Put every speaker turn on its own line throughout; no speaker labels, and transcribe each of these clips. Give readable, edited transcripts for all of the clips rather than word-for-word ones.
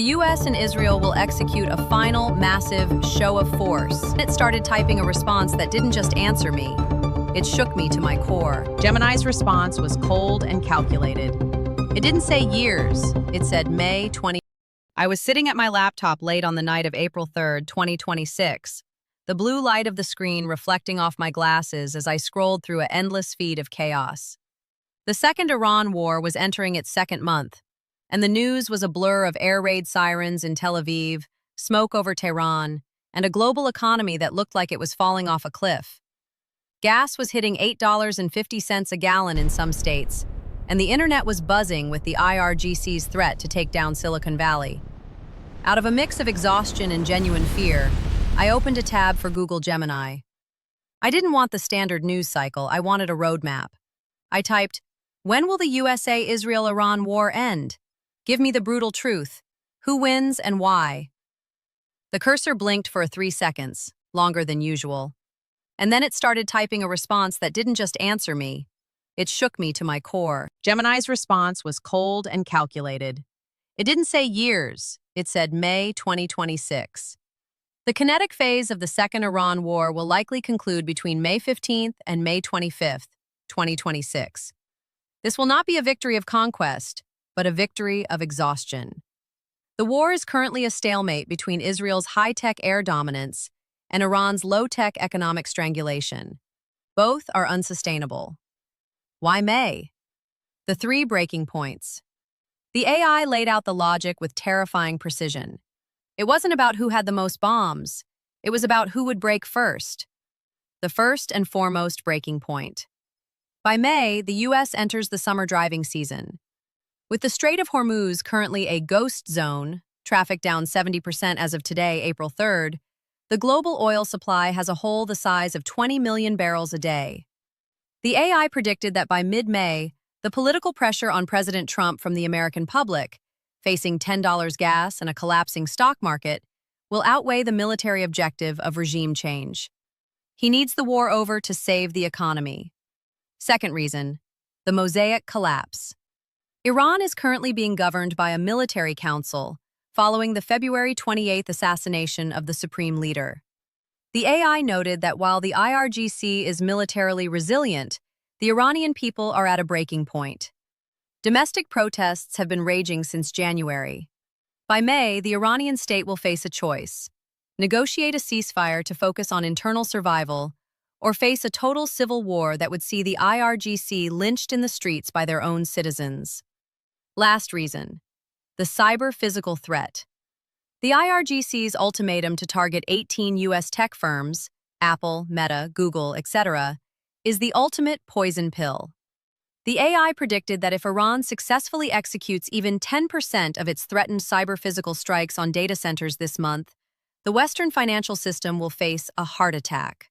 The US and Israel will execute a final, massive show of force. It started typing a response that didn't just answer me. It shook me to my core.
Gemini's response was cold and calculated.
It didn't say years. It said May 20. I was sitting at my laptop late on the night of April 3rd, 2026. The blue light of the screen reflecting off my glasses as I scrolled through an endless feed of chaos. The second Iran war was entering its second month, and the news was a blur of air raid sirens in Tel Aviv, smoke over Tehran, and a global economy that looked like it was falling off a cliff. Gas was hitting $8.50 a gallon in some states, and the internet was buzzing with the IRGC's threat to take down Silicon Valley. Out of a mix of exhaustion and genuine fear, I opened a tab for Google Gemini. I didn't want the standard news cycle, I wanted a roadmap. I typed, "When will the USA-Israel-Iran war end? Give me the brutal truth. Who wins and why?" The cursor blinked for 3 seconds, longer than usual. And then it started typing a response that didn't just answer me. It shook me to my core.
Gemini's response was cold and calculated.
It didn't say years. It said May 2026. The kinetic phase of the Second Iran War will likely conclude between May 15th and May 25th, 2026. This will not be a victory of conquest, but a victory of exhaustion. The war is currently a stalemate between Israel's high-tech air dominance and Iran's low-tech economic strangulation. Both are unsustainable. Why May? The 3 breaking points. The AI laid out the logic with terrifying precision. It wasn't about who had the most bombs. It was about who would break first. The first and foremost breaking point. By May, the U.S. enters the summer driving season. With the Strait of Hormuz currently a ghost zone, traffic down 70% as of today, April 3rd, the global oil supply has a hole the size of 20 million barrels a day. The AI predicted that by mid-May, the political pressure on President Trump from the American public, facing $10 gas and a collapsing stock market, will outweigh the military objective of regime change. He needs the war over to save the economy. Second reason, the mosaic collapse. Iran is currently being governed by a military council following the February 28th assassination of the supreme leader. The AI noted that while the IRGC is militarily resilient, the Iranian people are at a breaking point. Domestic protests have been raging since January. By May, the Iranian state will face a choice: negotiate a ceasefire to focus on internal survival, or face a total civil war that would see the IRGC lynched in the streets by their own citizens. Last reason, the cyber-physical threat. The IRGC's ultimatum to target 18 U.S. tech firms, Apple, Meta, Google, etc., is the ultimate poison pill. The AI predicted that if Iran successfully executes even 10% of its threatened cyber-physical strikes on data centers this month, the Western financial system will face a heart attack.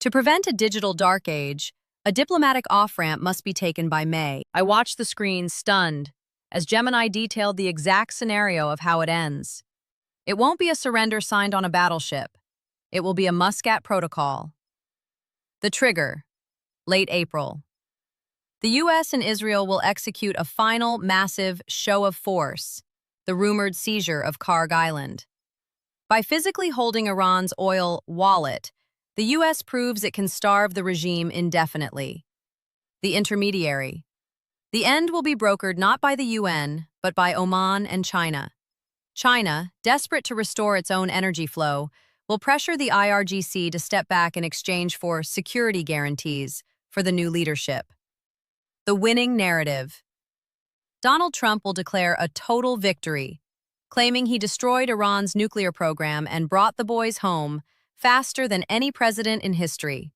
To prevent a digital dark age, a diplomatic off-ramp must be taken by May. I watched the screen stunned as Gemini detailed the exact scenario of how it ends. It won't be a surrender signed on a battleship. It will be a Muscat protocol. The trigger, late April. The U.S. and Israel will execute a final, massive show of force, the rumored seizure of Karg Island. By physically holding Iran's oil wallet, the U.S. proves it can starve the regime indefinitely. The intermediary. The end will be brokered not by the UN, but by Oman and China. China, desperate to restore its own energy flow, will pressure the IRGC to step back in exchange for security guarantees for the new leadership. The winning narrative. Donald Trump will declare a total victory, claiming he destroyed Iran's nuclear program and brought the boys home faster than any president in history.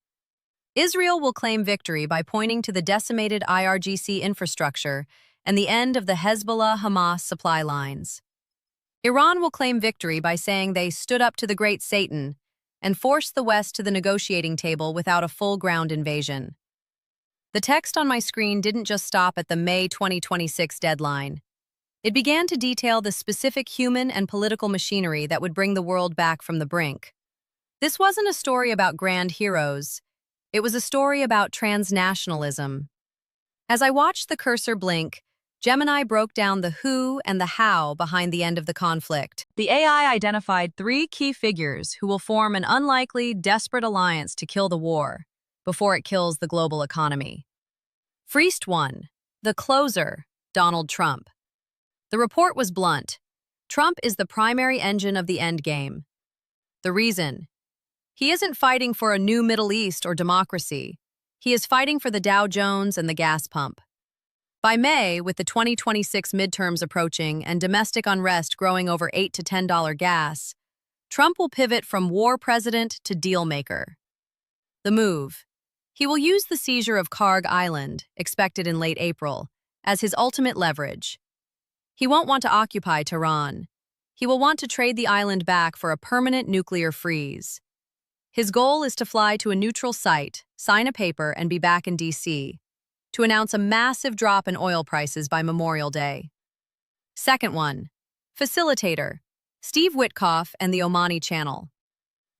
Israel will claim victory by pointing to the decimated IRGC infrastructure and the end of the Hezbollah-Hamas supply lines. Iran will claim victory by saying they stood up to the great Satan and forced the West to the negotiating table without a full ground invasion. The text on my screen didn't just stop at the May 2026 deadline. It began to detail the specific human and political machinery that would bring the world back from the brink. This wasn't a story about grand heroes. It was a story about transnationalism. As I watched the cursor blink, Gemini broke down the who and the how behind the end of the conflict. The AI identified 3 key figures who will form an unlikely, desperate alliance to kill the war before it kills the global economy. Freest 1. The closer, Donald Trump. The report was blunt. Trump is the primary engine of the endgame. The reason? He isn't fighting for a new Middle East or democracy. He is fighting for the Dow Jones and the gas pump. By May, with the 2026 midterms approaching and domestic unrest growing over $8 to $10 gas, Trump will pivot from war president to deal maker. The move. He will use the seizure of Karg Island, expected in late April, as his ultimate leverage. He won't want to occupy Tehran. He will want to trade the island back for a permanent nuclear freeze. His goal is to fly to a neutral site, sign a paper, and be back in D.C. to announce a massive drop in oil prices by Memorial Day. Second 1. Facilitator, Steve Witkoff and the Omani Channel.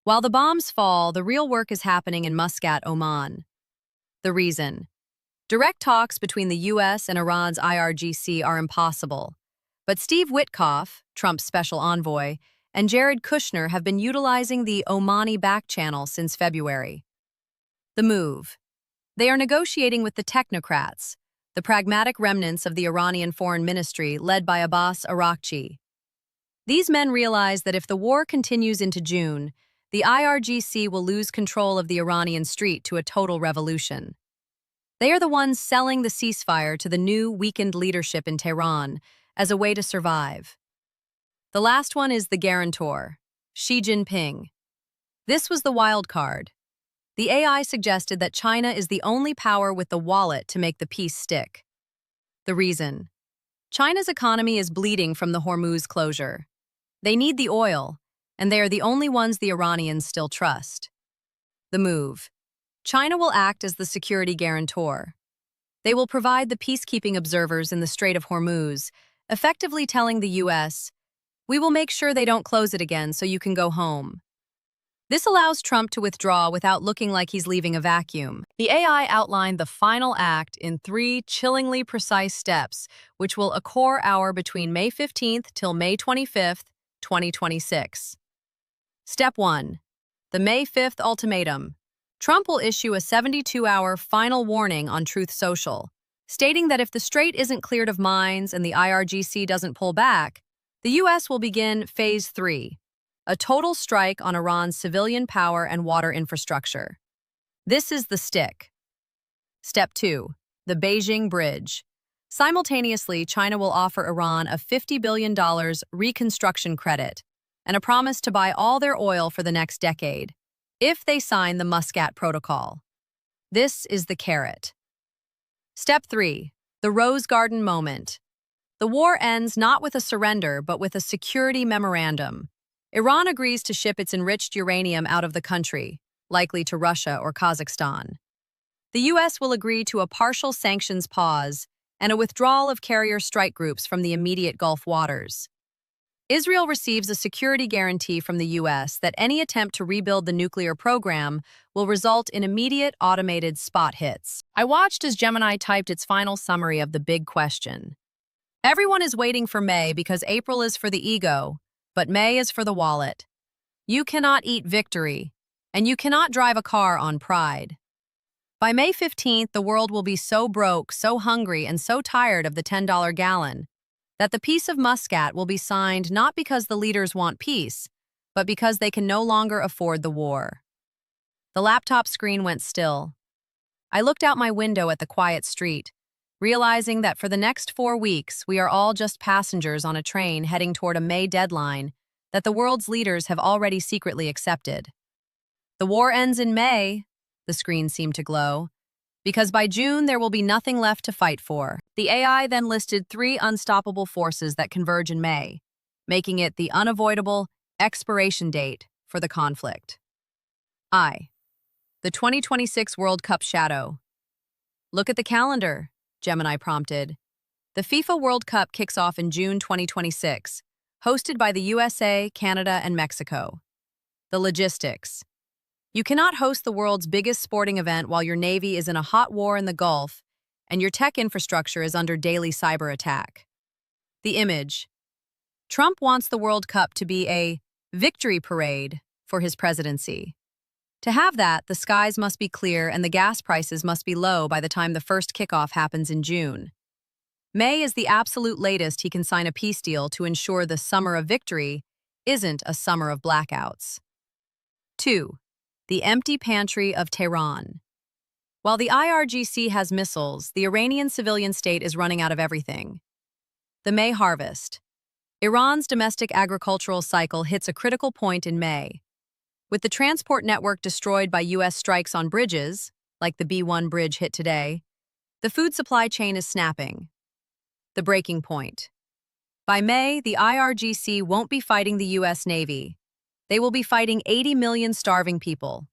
While the bombs fall, the real work is happening in Muscat, Oman. The reason? Direct talks between the U.S. and Iran's IRGC are impossible. But Steve Witkoff, Trump's special envoy, and Jared Kushner have been utilizing the Omani back channel since February. The move. They are negotiating with the technocrats, the pragmatic remnants of the Iranian foreign ministry led by Abbas Araghchi. These men realize that if the war continues into June, the IRGC will lose control of the Iranian street to a total revolution. They are the ones selling the ceasefire to the new, weakened leadership in Tehran as a way to survive. The last one is the guarantor, Xi Jinping. This was the wild card. The AI suggested that China is the only power with the wallet to make the peace stick. The reason? China's economy is bleeding from the Hormuz closure. They need the oil, and they are the only ones the Iranians still trust. The move. China will act as the security guarantor. They will provide the peacekeeping observers in the Strait of Hormuz, effectively telling the U.S., "We will make sure they don't close it again so you can go home." This allows Trump to withdraw without looking like he's leaving a vacuum. The AI outlined the final act in 3 chillingly precise steps, which will occur between May 15th till May 25th, 2026. Step 1. The May 5th ultimatum. Trump will issue a 72-hour final warning on Truth Social, stating that if the strait isn't cleared of mines and the IRGC doesn't pull back, the U.S. will begin Phase 3, a total strike on Iran's civilian power and water infrastructure. This is the stick. Step 2. The Beijing Bridge. Simultaneously, China will offer Iran a $50 billion reconstruction credit and a promise to buy all their oil for the next decade, if they sign the Muscat Protocol. This is the carrot. Step 3. The Rose Garden moment. The war ends not with a surrender, but with a security memorandum. Iran agrees to ship its enriched uranium out of the country, likely to Russia or Kazakhstan. The U.S. will agree to a partial sanctions pause and a withdrawal of carrier strike groups from the immediate Gulf waters. Israel receives a security guarantee from the U.S. that any attempt to rebuild the nuclear program will result in immediate automated spot hits. I watched as Gemini typed its final summary of the big question. Everyone is waiting for May because April is for the ego, but May is for the wallet. You cannot eat victory, and you cannot drive a car on pride. By May 15th, the world will be so broke, so hungry, and so tired of the $10 gallon that the Peace of Muscat will be signed not because the leaders want peace, but because they can no longer afford the war. The laptop screen went still. I looked out my window at the quiet street, realizing that for the next 4 weeks, we are all just passengers on a train heading toward a May deadline that the world's leaders have already secretly accepted. The war ends in May, the screen seemed to glow, because by June there will be nothing left to fight for. The AI then listed 3 unstoppable forces that converge in May, making it the unavoidable expiration date for the conflict. The 2026 World Cup shadow. Look at the calendar, Gemini prompted. The FIFA World Cup kicks off in June 2026, hosted by the USA, Canada, and Mexico. The logistics. You cannot host the world's biggest sporting event while your Navy is in a hot war in the Gulf and your tech infrastructure is under daily cyber attack. The image. Trump wants the World Cup to be a victory parade for his presidency. To have that, the skies must be clear and the gas prices must be low by the time the first kickoff happens in June. May is the absolute latest he can sign a peace deal to ensure the summer of victory isn't a summer of blackouts. 2. The empty pantry of Tehran. While the IRGC has missiles, the Iranian civilian state is running out of everything. The May harvest. Iran's domestic agricultural cycle hits a critical point in May. With the transport network destroyed by U.S. strikes on bridges, like the B-1 bridge hit today, the food supply chain is snapping. The breaking point. By May, the IRGC won't be fighting the U.S. Navy. They will be fighting 80 million starving people.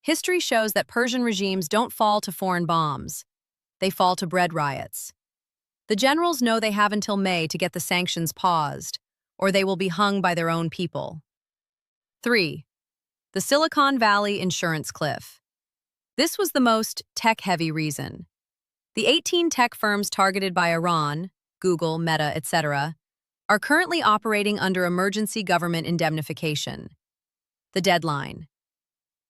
History shows that Persian regimes don't fall to foreign bombs. They fall to bread riots. The generals know they have until May to get the sanctions paused, or they will be hung by their own people. 3. The Silicon Valley insurance cliff. This was the most tech-heavy reason. The 18 tech firms targeted by Iran, Google, Meta, etc., are currently operating under emergency government indemnification. The deadline.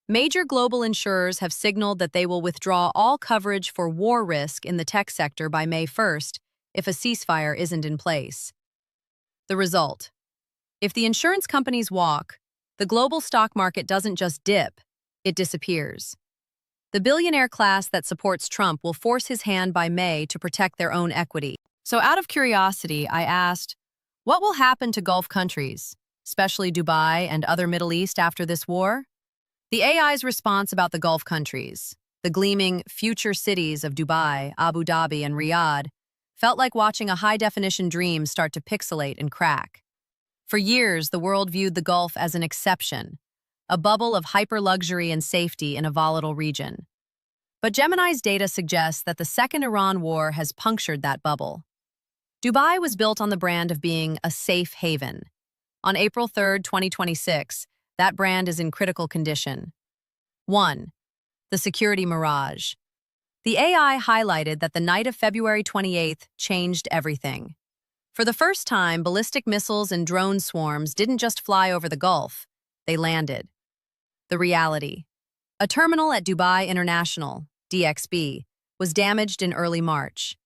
Major global insurers have signaled that they will withdraw all coverage for war risk in the tech sector by May 1st if a ceasefire isn't in place. The result. If the insurance companies walk, the global stock market doesn't just dip, it disappears. The billionaire class that supports Trump will force his hand by May to protect their own equity. So out of curiosity, I asked, what will happen to Gulf countries, especially Dubai and other Middle East after this war? The AI's response about the Gulf countries, the gleaming future cities of Dubai, Abu Dhabi, and Riyadh, felt like watching a high-definition dream start to pixelate and crack. For years, the world viewed the Gulf as an exception, a bubble of hyper-luxury and safety in a volatile region. But Gemini's data suggests that the second Iran war has punctured that bubble. Dubai was built on the brand of being a safe haven. On April 3, 2026, that brand is in critical condition. 1. The security mirage. The AI highlighted that the night of February 28th changed everything. For the first time, ballistic missiles and drone swarms didn't just fly over the Gulf, they landed. The reality. A terminal at Dubai International, DXB, was damaged in early March.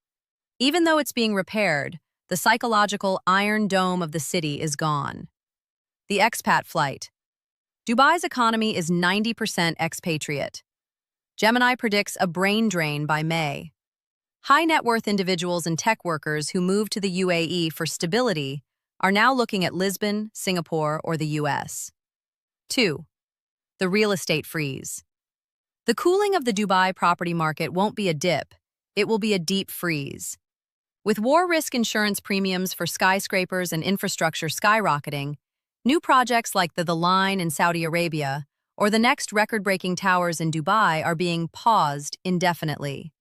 Even though it's being repaired, the psychological iron dome of the city is gone. The expat flight. Dubai's economy is 90% expatriate. Gemini predicts a brain drain by May. High net worth individuals and tech workers who moved to the UAE for stability are now looking at Lisbon, Singapore, or the US. 2. The real estate freeze. The cooling of the Dubai property market won't be a dip, it will be a deep freeze. With war risk insurance premiums for skyscrapers and infrastructure skyrocketing, new projects like the Line in Saudi Arabia or the next record-breaking towers in Dubai are being paused indefinitely.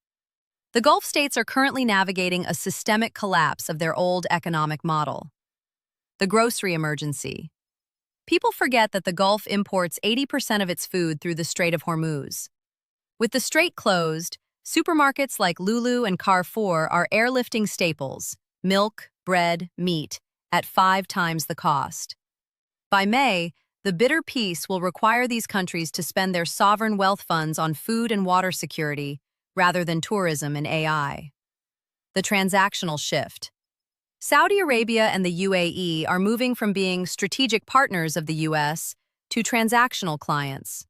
The Gulf states are currently navigating a systemic collapse of their old economic model. The grocery emergency. People forget that the Gulf imports 80% of its food through the Strait of Hormuz. With the strait closed, supermarkets like Lulu and Carrefour are airlifting staples, milk, bread, meat, at 5 times the cost. By May, the bitter peace will require these countries to spend their sovereign wealth funds on food and water security rather than tourism and AI. The transactional shift. Saudi Arabia and the UAE are moving from being strategic partners of the U.S. to transactional clients.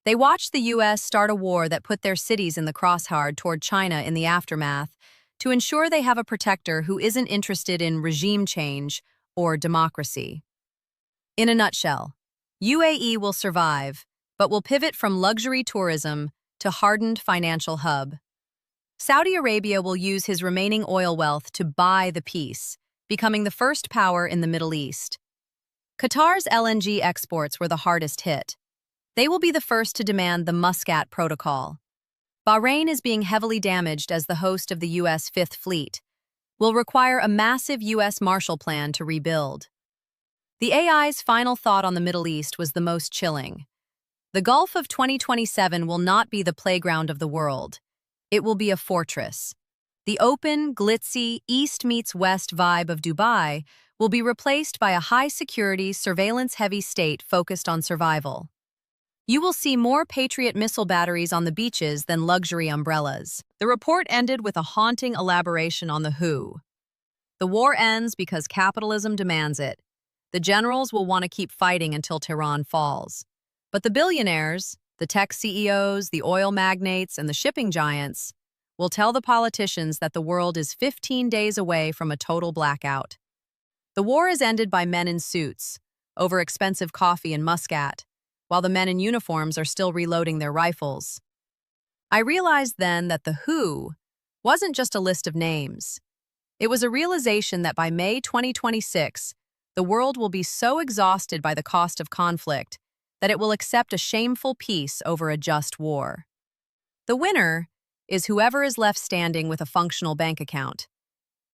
They watched the U.S. start a war that put their cities in the crosshair toward China in the aftermath to ensure they have a protector who isn't interested in regime change or democracy. In a nutshell, UAE will survive, but will pivot from luxury tourism to hardened financial hub. Saudi Arabia will use his remaining oil wealth to buy the peace, becoming the first power in the Middle East. Qatar's LNG exports were the hardest hit. They will be the first to demand the Muscat Protocol. Bahrain is being heavily damaged as the host of the U.S. Fifth Fleet, will require a massive U.S. Marshall Plan to rebuild. The AI's final thought on the Middle East was the most chilling. The Gulf of 2027 will not be the playground of the world. It will be a fortress. The open, glitzy, East meets West vibe of Dubai will be replaced by a high-security, surveillance-heavy state focused on survival. You will see more Patriot missile batteries on the beaches than luxury umbrellas. The report ended with a haunting elaboration on the who. The war ends because capitalism demands it. The generals will want to keep fighting until Tehran falls. But the billionaires, the tech CEOs, the oil magnates, and the shipping giants will tell the politicians that the world is 15 days away from a total blackout. The war is ended by men in suits, over expensive coffee and Muscat, while the men in uniforms are still reloading their rifles. I realized then that the who wasn't just a list of names. It was a realization that by May 2026, the world will be so exhausted by the cost of conflict that it will accept a shameful peace over a just war. The winner is whoever is left standing with a functional bank account.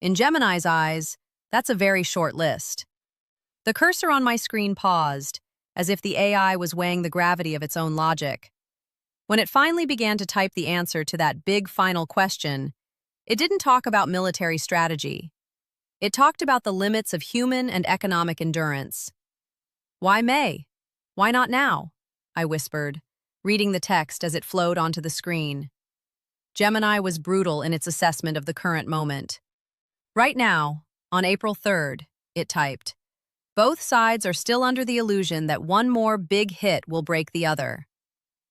In Gemini's eyes, that's a very short list. The cursor on my screen paused, as if the AI was weighing the gravity of its own logic. When it finally began to type the answer to that big final question, it didn't talk about military strategy. It talked about the limits of human and economic endurance. Why May? Why not now? I whispered, reading the text as it flowed onto the screen. Gemini was brutal in its assessment of the current moment. Right now, on April 3rd, it typed, both sides are still under the illusion that one more big hit will break the other.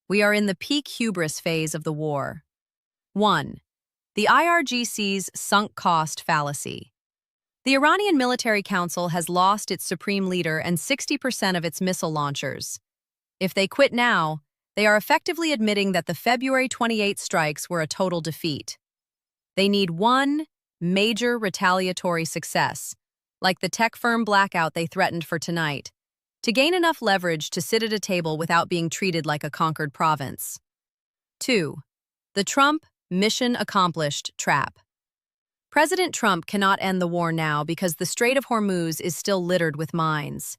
We are in the peak hubris phase of the war. 1. The IRGC's sunk cost fallacy. The Iranian Military Council has lost its supreme leader and 60% of its missile launchers. If they quit now, they are effectively admitting that the February 28 strikes were a total defeat. They need one major retaliatory success, like the tech firm blackout they threatened for tonight, to gain enough leverage to sit at a table without being treated like a conquered province. 2. The Trump mission accomplished trap. President Trump cannot end the war now because the Strait of Hormuz is still littered with mines.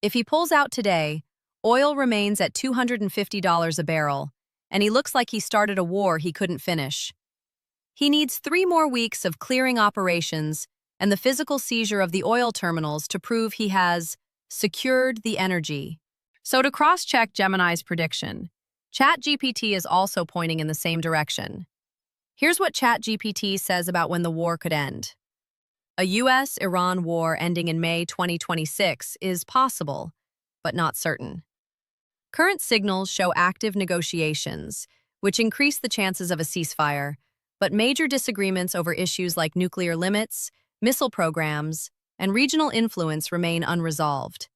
If he pulls out today, oil remains at $250 a barrel, and he looks like he started a war he couldn't finish. He needs 3 more weeks of clearing operations and the physical seizure of the oil terminals to prove he has secured the energy. So to cross-check Gemini's prediction, ChatGPT is also pointing in the same direction. Here's what ChatGPT says about when the war could end. A U.S.-Iran war ending in May 2026 is possible, but not certain. Current signals show active negotiations, which increase the chances of a ceasefire, but major disagreements over issues like nuclear limits, missile programs, and regional influence remain unresolved.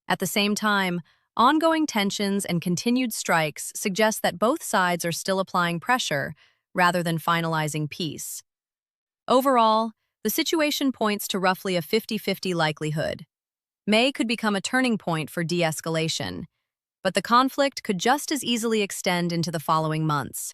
At the same time, ongoing tensions and continued strikes suggest that both sides are still applying pressure rather than finalizing peace. Overall, the situation points to roughly a 50-50 likelihood. May could become a turning point for de-escalation, but the conflict could just as easily extend into the following months.